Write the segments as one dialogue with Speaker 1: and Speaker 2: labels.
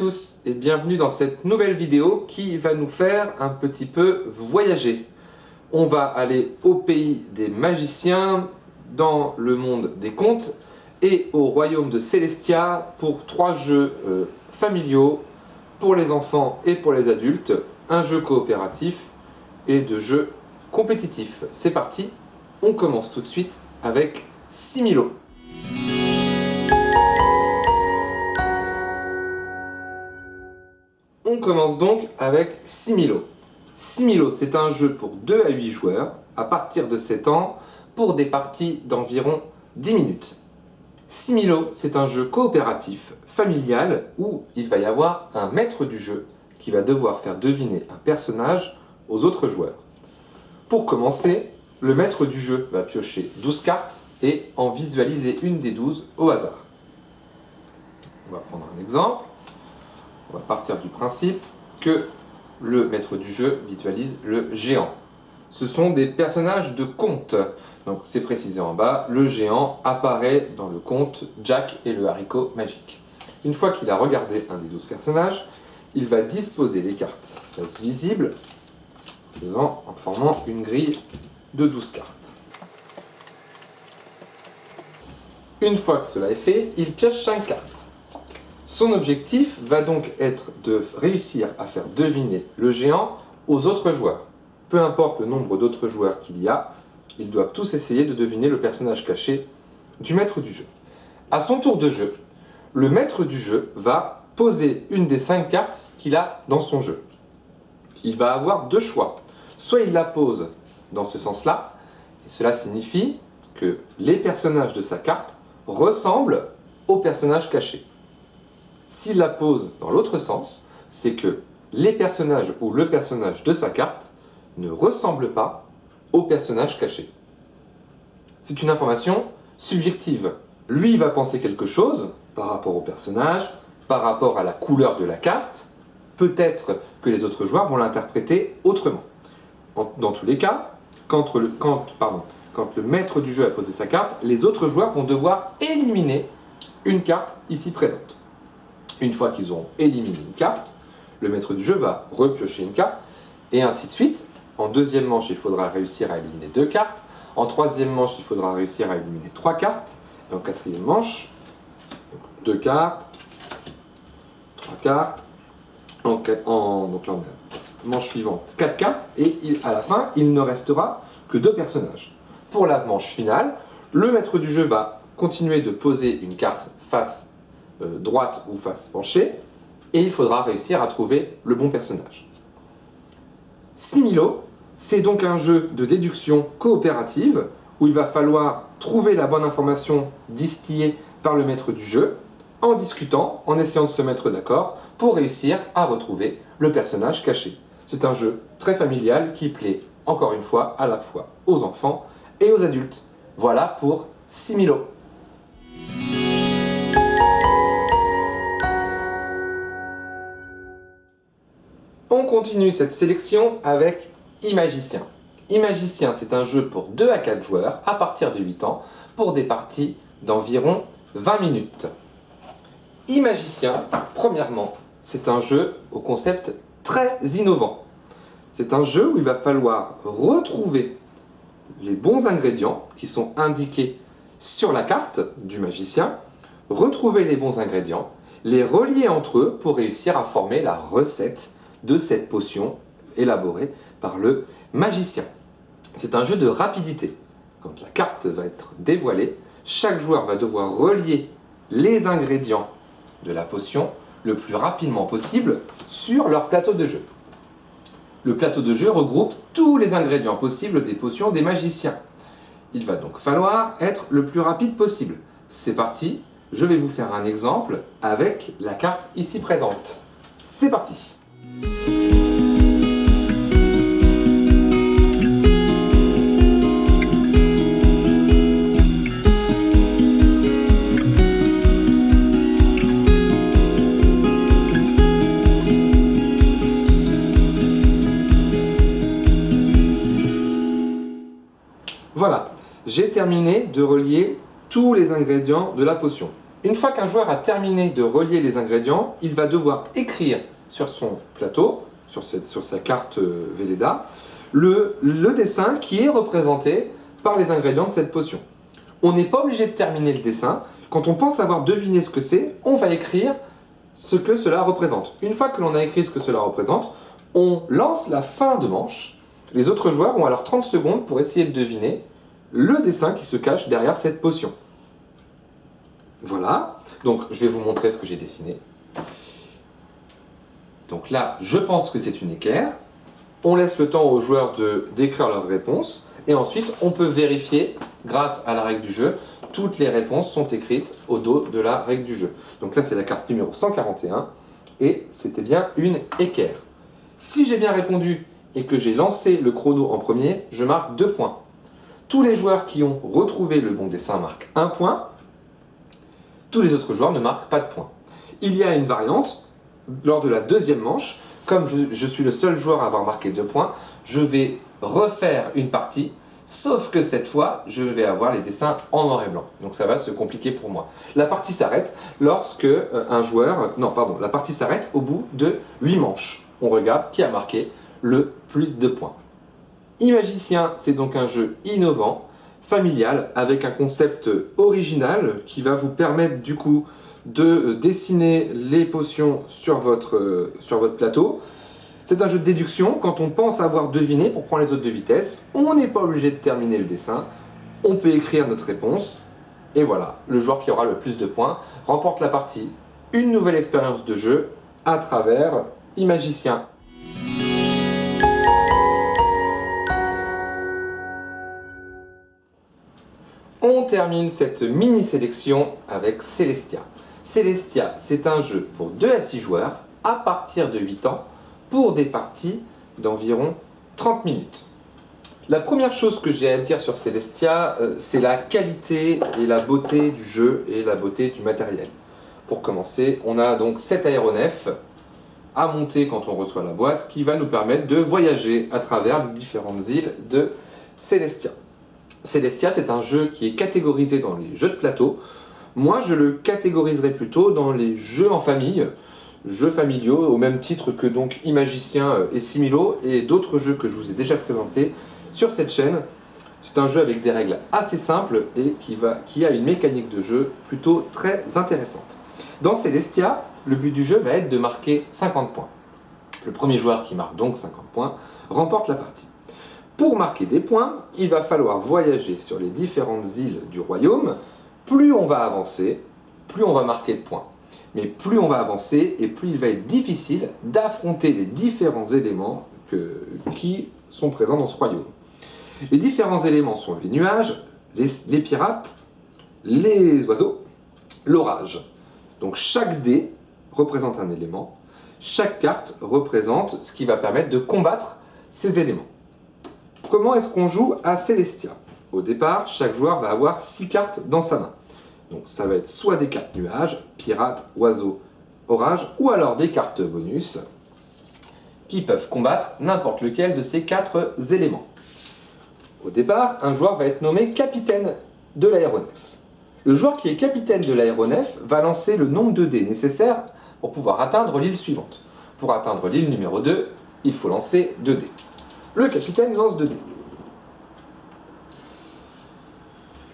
Speaker 1: tous et bienvenue dans cette nouvelle vidéo qui va nous faire un petit peu voyager. On va aller au pays des magiciens, dans le monde des contes et au royaume de Celestia pour 3 jeux familiaux pour les enfants et pour les adultes, un jeu coopératif et 2 jeux compétitifs. C'est parti, on commence tout de suite avec Similo. On commence donc avec Similo. Similo, c'est un jeu pour 2 à 8 joueurs, à partir de 7 ans, pour des parties d'environ 10 minutes. Similo, c'est un jeu coopératif, familial, où il va y avoir un maître du jeu qui va devoir faire deviner un personnage aux autres joueurs. Pour commencer, le maître du jeu va piocher 12 cartes et en visualiser une des 12 au hasard. On va prendre un exemple. On va partir du principe que le maître du jeu visualise le géant. Ce sont des personnages de conte. Donc c'est précisé en bas, le géant apparaît dans le conte Jack et le haricot magique. Une fois qu'il a regardé un des 12 personnages, il va disposer les cartes face visible en formant une grille de 12 cartes. Une fois que cela est fait, il pioche 5 cartes. Son objectif va donc être de réussir à faire deviner le géant aux autres joueurs. Peu importe le nombre d'autres joueurs qu'il y a, ils doivent tous essayer de deviner le personnage caché du maître du jeu. À son tour de jeu, le maître du jeu va poser une des 5 cartes qu'il a dans son jeu. Il va avoir 2 choix. Soit il la pose dans ce sens-là, et cela signifie que les personnages de sa carte ressemblent aux personnages cachés. S'il la pose dans l'autre sens, c'est que les personnages ou le personnage de sa carte ne ressemblent pas au personnage caché. C'est une information subjective. Lui va penser quelque chose par rapport au personnage, par rapport à la couleur de la carte. Peut-être que les autres joueurs vont l'interpréter autrement. Dans tous les cas, quand le maître du jeu a posé sa carte, les autres joueurs vont devoir éliminer une carte ici présente. Une fois qu'ils auront éliminé une carte, le maître du jeu va repiocher une carte, et ainsi de suite. En deuxième manche, il faudra réussir à éliminer 2 cartes. En troisième manche, il faudra réussir à éliminer 3 cartes. Et en quatrième manche, 2 cartes, 3 cartes. Donc là, on a manche suivante, 4 cartes. Et à la fin, il ne restera que 2 personnages. Pour la manche finale, le maître du jeu va continuer de poser une carte face droite ou face penchée, et il faudra réussir à trouver le bon personnage. Similo, c'est donc un jeu de déduction coopérative où il va falloir trouver la bonne information distillée par le maître du jeu en discutant, en essayant de se mettre d'accord pour réussir à retrouver le personnage caché. C'est un jeu très familial qui plaît, encore une fois, à la fois aux enfants et aux adultes. Voilà pour Similo. On continue cette sélection avec Imagicien. Imagicien, c'est un jeu pour 2 à 4 joueurs à partir de 8 ans pour des parties d'environ 20 minutes. Imagicien, premièrement, c'est un jeu au concept très innovant. C'est un jeu où il va falloir retrouver les bons ingrédients qui sont indiqués sur la carte du magicien, retrouver les bons ingrédients, les relier entre eux pour réussir à former la recette de cette potion élaborée par le magicien. C'est un jeu de rapidité. Quand la carte va être dévoilée, chaque joueur va devoir relier les ingrédients de la potion le plus rapidement possible sur leur plateau de jeu. Le plateau de jeu regroupe tous les ingrédients possibles des potions des magiciens. Il va donc falloir être le plus rapide possible. C'est parti, je vais vous faire un exemple avec la carte ici présente. C'est parti! Voilà, j'ai terminé de relier tous les ingrédients de la potion. Une fois qu'un joueur a terminé de relier les ingrédients, il va devoir écrire sur son plateau, sur sa carte Velleda, le dessin qui est représenté par les ingrédients de cette potion. On n'est pas obligé de terminer le dessin. Quand on pense avoir deviné ce que c'est, on va écrire ce que cela représente. Une fois que l'on a écrit ce que cela représente, on lance la fin de manche. Les autres joueurs ont alors 30 secondes pour essayer de deviner le dessin qui se cache derrière cette potion. Voilà, donc je vais vous montrer ce que j'ai dessiné. Donc là, je pense que c'est une équerre. On laisse le temps aux joueurs d'écrire leurs réponses. Et ensuite, on peut vérifier, grâce à la règle du jeu, toutes les réponses sont écrites au dos de la règle du jeu. Donc là, c'est la carte numéro 141. Et c'était bien une équerre. Si j'ai bien répondu et que j'ai lancé le chrono en premier, je marque 2 points. Tous les joueurs qui ont retrouvé le bon dessin marquent 1 point. Tous les autres joueurs ne marquent pas de points. Il y a une variante. Lors de la deuxième manche, comme je suis le seul joueur à avoir marqué 2 points, je vais refaire une partie, sauf que cette fois, je vais avoir les dessins en noir et blanc. Donc ça va se compliquer pour moi. La partie s'arrête lorsque un joueur... Non, pardon, la partie s'arrête au bout de 8 manches. On regarde qui a marqué le plus de points. Imagicien, c'est donc un jeu innovant, familial, avec un concept original qui va vous permettre du coup de dessiner les potions sur votre plateau. C'est un jeu de déduction. Quand on pense avoir deviné, pour prendre les autres de vitesse, on n'est pas obligé de terminer le dessin. On peut écrire notre réponse. Et voilà, le joueur qui aura le plus de points remporte la partie. Une nouvelle expérience de jeu à travers Imagicien. On termine cette mini-sélection avec Celestia. Celestia, c'est un jeu pour 2 à 6 joueurs à partir de 8 ans pour des parties d'environ 30 minutes. La première chose que j'ai à dire sur Celestia, c'est la qualité et la beauté du jeu et la beauté du matériel. Pour commencer, on a donc 7 aéronefs à monter quand on reçoit la boîte qui va nous permettre de voyager à travers les différentes îles de Celestia. Celestia, c'est un jeu qui est catégorisé dans les jeux de plateau. Moi, je le catégoriserais plutôt dans les jeux en famille, jeux familiaux, au même titre que donc Imagicien et Similo, et d'autres jeux que je vous ai déjà présentés sur cette chaîne. C'est un jeu avec des règles assez simples et qui a une mécanique de jeu plutôt très intéressante. Dans Celestia, le but du jeu va être de marquer 50 points. Le premier joueur qui marque donc 50 points remporte la partie. Pour marquer des points, il va falloir voyager sur les différentes îles du royaume. Plus on va avancer, plus on va marquer de points. Mais plus on va avancer et plus il va être difficile d'affronter les différents éléments qui sont présents dans ce royaume. Les différents éléments sont les nuages, les pirates, les oiseaux, l'orage. Donc chaque dé représente un élément, chaque carte représente ce qui va permettre de combattre ces éléments. Comment est-ce qu'on joue à Celestia? Au départ, chaque joueur va avoir 6 cartes dans sa main. Donc ça va être soit des cartes nuages, pirates, oiseaux, orage, ou alors des cartes bonus qui peuvent combattre n'importe lequel de ces 4 éléments. Au départ, un joueur va être nommé capitaine de l'aéronef. Le joueur qui est capitaine de l'aéronef va lancer le nombre de dés nécessaires pour pouvoir atteindre l'île suivante. Pour atteindre l'île numéro 2, il faut lancer 2 dés. Le capitaine lance 2 dés.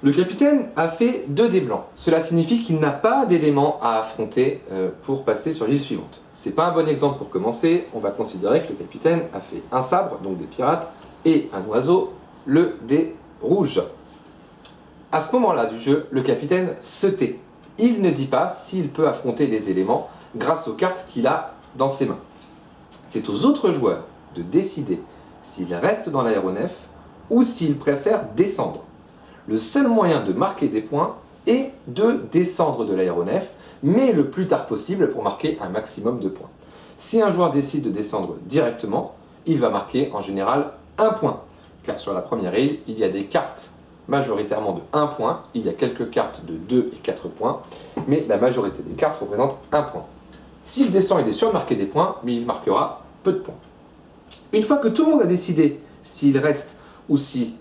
Speaker 1: Le capitaine a fait 2 dés blancs. Cela signifie qu'il n'a pas d'éléments à affronter pour passer sur l'île suivante. C'est pas un bon exemple pour commencer. On va considérer que le capitaine a fait un sabre, donc des pirates, et un oiseau, le dé rouge. À ce moment-là du jeu, le capitaine se tait. Il ne dit pas s'il peut affronter les éléments grâce aux cartes qu'il a dans ses mains. C'est aux autres joueurs de décider s'ils restent dans l'aéronef ou s'ils préfèrent descendre. Le seul moyen de marquer des points est de descendre de l'aéronef, mais le plus tard possible pour marquer un maximum de points. Si un joueur décide de descendre directement, il va marquer en général 1 point, car sur la première île, il y a des cartes majoritairement de 1 point, il y a quelques cartes de 2 et 4 points, mais la majorité des cartes représente 1 point. S'il descend, il est sûr de marquer des points, mais il marquera peu de points. Une fois que tout le monde a décidé s'il reste ou s'il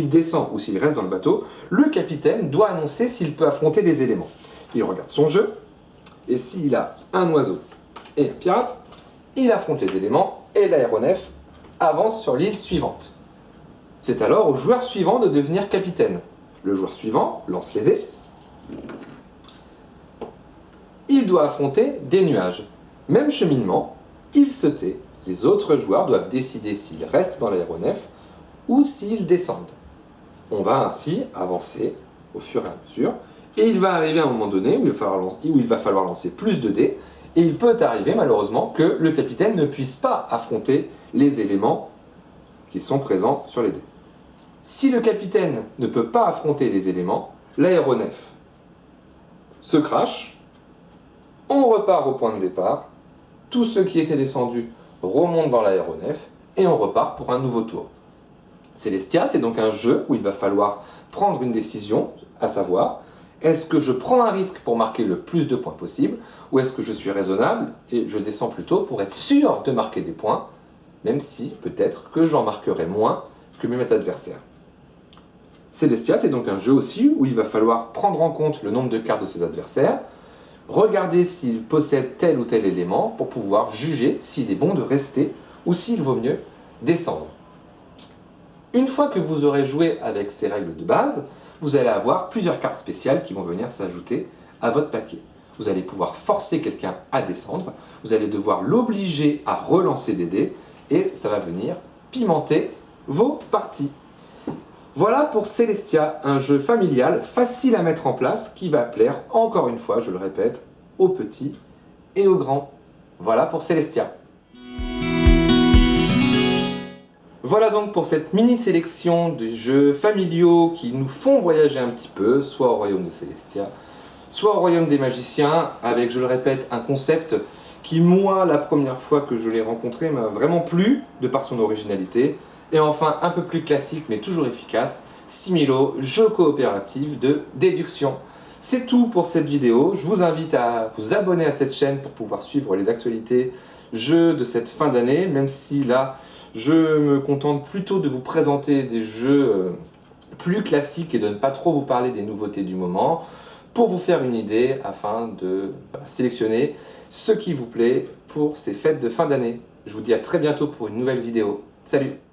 Speaker 1: descend ou s'il reste dans le bateau, le capitaine doit annoncer s'il peut affronter les éléments. il regarde son jeu, et s'il a un oiseau et un pirate, il affronte les éléments et l'aéronef avance sur l'île suivante. C'est alors au joueur suivant de devenir capitaine. Le joueur suivant lance les dés. Il doit affronter des nuages. Même cheminement, il se tait. Les autres joueurs doivent décider s'ils restent dans l'aéronef ou s'ils descendent. On va ainsi avancer au fur et à mesure, et il va arriver à un moment donné où il va falloir lancer plus de dés, et il peut arriver malheureusement que le capitaine ne puisse pas affronter les éléments qui sont présents sur les dés. Si le capitaine ne peut pas affronter les éléments, l'aéronef se crache, on repart au point de départ, tous ceux qui étaient descendus remontent dans l'aéronef, et on repart pour un nouveau tour. Celestia, c'est donc un jeu où il va falloir prendre une décision, à savoir, est-ce que je prends un risque pour marquer le plus de points possible, ou est-ce que je suis raisonnable et je descends plutôt pour être sûr de marquer des points, même si peut-être que j'en marquerai moins que mes adversaires. Celestia, c'est donc un jeu aussi où il va falloir prendre en compte le nombre de cartes de ses adversaires, regarder s'ils possèdent tel ou tel élément pour pouvoir juger s'il est bon de rester ou s'il vaut mieux descendre. Une fois que vous aurez joué avec ces règles de base, vous allez avoir plusieurs cartes spéciales qui vont venir s'ajouter à votre paquet. Vous allez pouvoir forcer quelqu'un à descendre, vous allez devoir l'obliger à relancer des dés, et ça va venir pimenter vos parties. Voilà pour Celestia, un jeu familial facile à mettre en place qui va plaire, encore une fois, je le répète, aux petits et aux grands. Voilà pour Celestia. Voilà donc pour cette mini-sélection de jeux familiaux qui nous font voyager un petit peu, soit au royaume de Celestia, soit au royaume des magiciens, avec, je le répète, un concept qui, moi, la première fois que je l'ai rencontré, m'a vraiment plu, de par son originalité. Et enfin, un peu plus classique, mais toujours efficace, Similo, jeu coopératif de déduction. C'est tout pour cette vidéo. Je vous invite à vous abonner à cette chaîne pour pouvoir suivre les actualités jeux de cette fin d'année, même si là, je me contente plutôt de vous présenter des jeux plus classiques et de ne pas trop vous parler des nouveautés du moment, pour vous faire une idée afin de sélectionner ce qui vous plaît pour ces fêtes de fin d'année. Je vous dis à très bientôt pour une nouvelle vidéo. Salut!